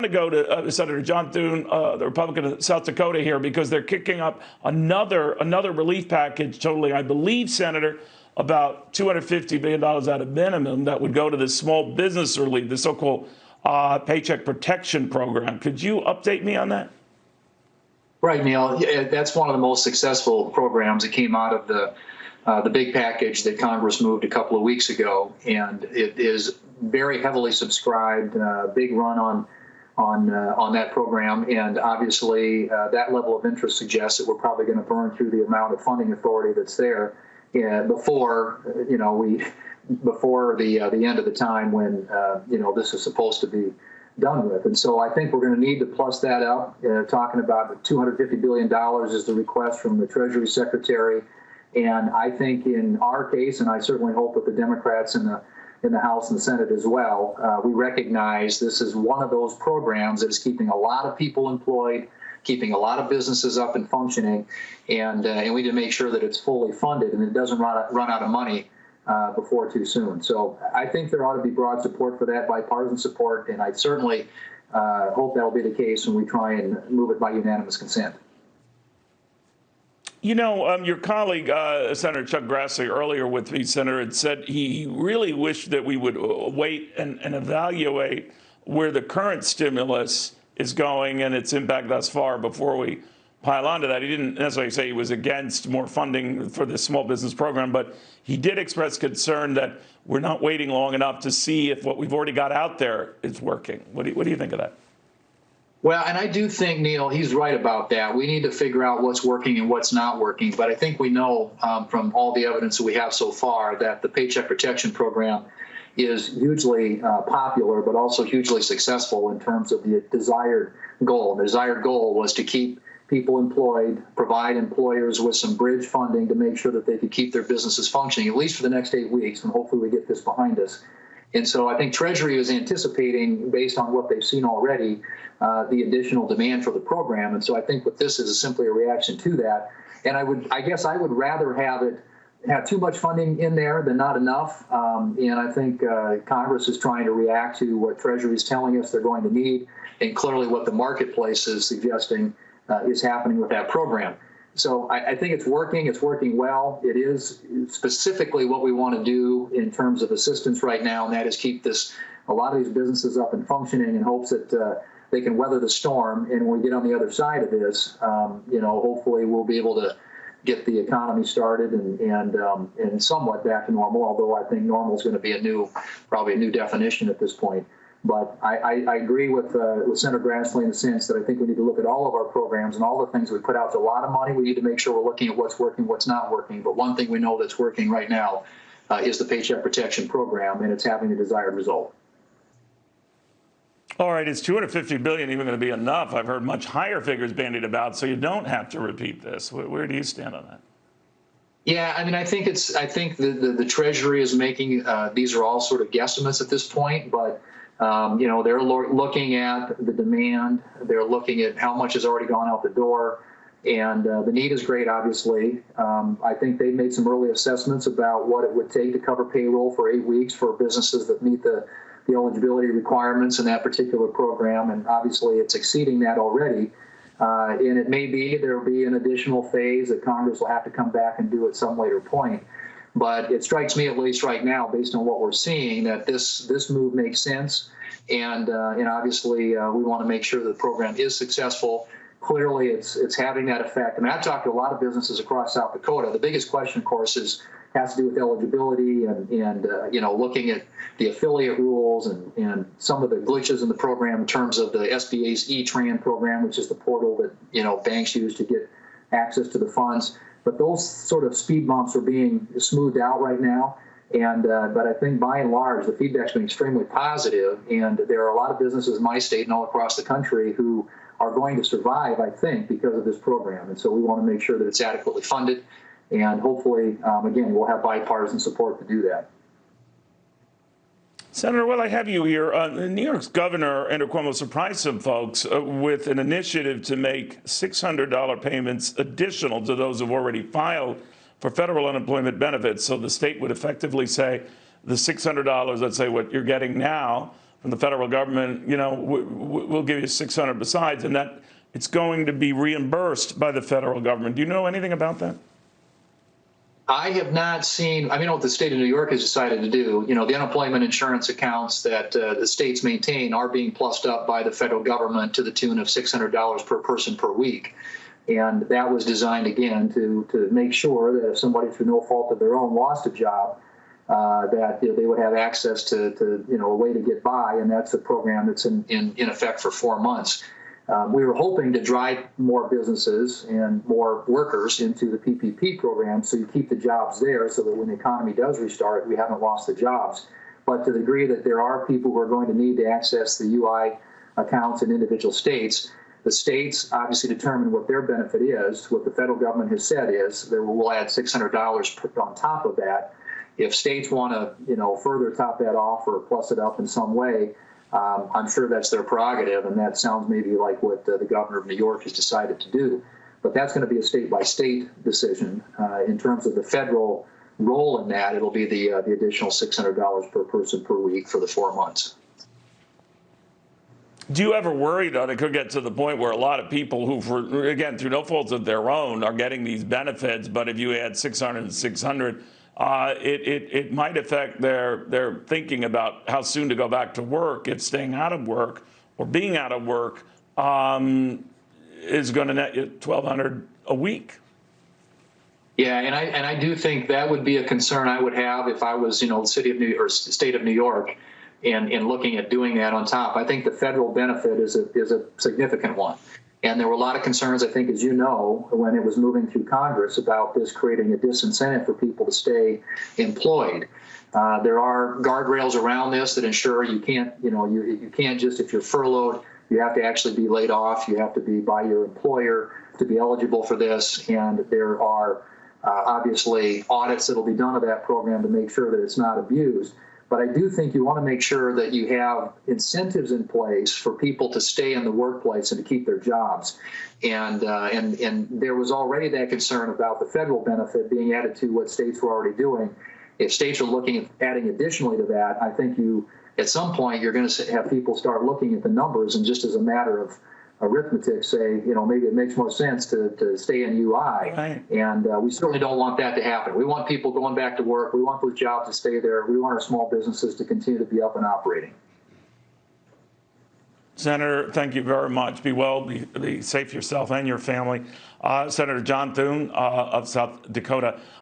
To go to Senator John Thune, the Republican of South Dakota here, because they're kicking up another relief package totaling, I believe, Senator, about $250 billion out of minimum that would go to the small business relief, the so-called Paycheck Protection Program. Could you update me on that? Right, Neil. Yeah, that's one of the most successful programs that came out of the big package that Congress moved a couple of weeks ago, and it is very heavily subscribed. Big run on that program, and obviously that level of interest suggests that we're probably going to burn through the amount of funding authority that's there before the end of the time when this is supposed to be done with. And so I think we're going to need to plus that up. Talking about $250 billion is the request from the Treasury Secretary, and I think in our case, and I certainly hope with the Democrats in the House and the Senate as well, we recognize this is one of those programs that is keeping a lot of people employed, keeping a lot of businesses up and functioning, and we need to make sure that it's fully funded and it doesn't run out of money before too soon. So I think there ought to be broad support for that, bipartisan support, and I certainly hope that'll be the case when we try and move it by unanimous consent. You know, your colleague, Senator Chuck Grassley, earlier with me, Senator, had said he really wished that we would wait and evaluate where the current stimulus is going and its impact thus far before we pile onto that. He didn't necessarily say he was against more funding for the small business program, but he did express concern that we're not waiting long enough to see if what we've already got out there is working. What do you think of that? Well, and I do think, Neil, he's right about that. We need to figure out what's working and what's not working. But I think we know from all the evidence that we have so far that the Paycheck Protection Program is hugely popular, but also hugely successful in terms of the desired goal. The desired goal was to keep people employed, provide employers with some bridge funding to make sure that they could keep their businesses functioning, at least for the next 8 weeks, and hopefully we get this behind us. And so I think Treasury is anticipating, based on what they've seen already, the additional demand for the program. And so I think what this is simply a reaction to that. And I guess I would rather have too much funding in there than not enough. And I think Congress is trying to react to what Treasury is telling us they're going to need, and clearly what the marketplace is suggesting is happening with that program. So I think it's working. It's working well. It is specifically what we want to do in terms of assistance right now, and that is keep a lot of these businesses up and functioning in hopes that they can weather the storm. And when we get on the other side of this, hopefully we'll be able to get the economy started and somewhat back to normal. Although I think normal is going to be probably a new definition at this point. But I agree with Senator Grassley in the sense that I think we need to look at all of our programs and all the things we put out. It's a lot of money. We need to make sure we're looking at what's working, what's not working. But one thing we know that's working right now is the Paycheck Protection Program, and it's having the desired result. All right, is $250 billion even going to be enough? I've heard much higher figures bandied about, so you don't have to repeat this. Where do you stand on that? Yeah, I mean, I think the Treasury is making these are all sort of guesstimates at this point, but they're looking at the demand. They're looking at how much has already gone out the door. And the need is great, obviously. I think they made some early assessments about what it would take to cover payroll for 8 weeks for businesses that meet the eligibility requirements in that particular program. And obviously it's exceeding that already. And it may be there'll be an additional phase that Congress will have to come back and do at some later point. But it strikes me, at least right now, based on what we're seeing, that this move makes sense. And obviously, we want to make sure the program is successful. Clearly, it's having that effect. I mean, I've talked to a lot of businesses across South Dakota. The biggest question, of course, has to do with eligibility and looking at the affiliate rules and some of the glitches in the program in terms of the SBA's E-Tran program, which is the portal that banks use to get access to the funds. But those sort of speed bumps are being smoothed out right now. And but I think by and large, the feedback's been extremely positive. And there are a lot of businesses in my state and all across the country who are going to survive, I think, because of this program. And so we want to make sure that it's adequately funded. And hopefully, again, we'll have bipartisan support to do that. Senator, while I have you here, New York's Governor Andrew Cuomo surprised some folks with an initiative to make $600 payments additional to those who've already filed for federal unemployment benefits. So the state would effectively say the $600, let's say what you're getting now, from the federal government, we'll give you 600 besides, and that it's going to be reimbursed by the federal government. Do you know anything about that? I have not seen, I mean, what the state of New York has decided to do. The unemployment insurance accounts that the states maintain are being plussed up by the federal government to the tune of $600 per person per week. And that was designed, again, to make sure that if somebody, through no fault of their own, lost a job, that they would have access to a way to get by. And that's a program that's in effect for 4 months. We were hoping to drive more businesses and more workers into the PPP program, so you keep the jobs there so that when the economy does restart, we haven't lost the jobs. But to the degree that there are people who are going to need to access the UI accounts in individual states, the states obviously determine what their benefit is. What the federal government has said is that we'll add $600 on top of that. If states want to, further top that off or plus it up in some way, I'm sure that's their prerogative, and that sounds maybe like what the governor of New York has decided to do. But that's going to be a state-by-state decision. In terms of the federal role in that, it'll be the additional $600 per person per week for the 4 months. Do you ever worry, though, it could get to the point where a lot of people who, again, through no fault of their own, are getting these benefits, but if you add 600 and 600, it might affect their thinking about how soon to go back to work if staying out of work or being out of work is going to net you $1,200 a week. Yeah, and I do think that would be a concern I would have if I was, the city of New York or state of New York, and looking at doing that on top. I think the federal benefit is a significant one. And there were a lot of concerns, I think, as you know, when it was moving through Congress about this creating a disincentive for people to stay employed. There are guardrails around this that ensure you can't, you can't just, if you're furloughed, you have to actually be laid off. You have to be by your employer to be eligible for this. And there are obviously audits that will be done of that program to make sure that it's not abused. But I do think you want to make sure that you have incentives in place for people to stay in the workplace and to keep their jobs. And there was already that concern about the federal benefit being added to what states were already doing. If states are looking at adding additionally to that, I think at some point you're going to have people start looking at the numbers, and just as a matter of arithmetic say, maybe it makes more sense to stay in UI. Right. And we certainly don't want that to happen. We want people going back to work. We want those jobs to stay there. We want our small businesses to continue to be up and operating. Senator, thank you very much. Be well, be safe yourself and your family. Senator John Thune of South Dakota.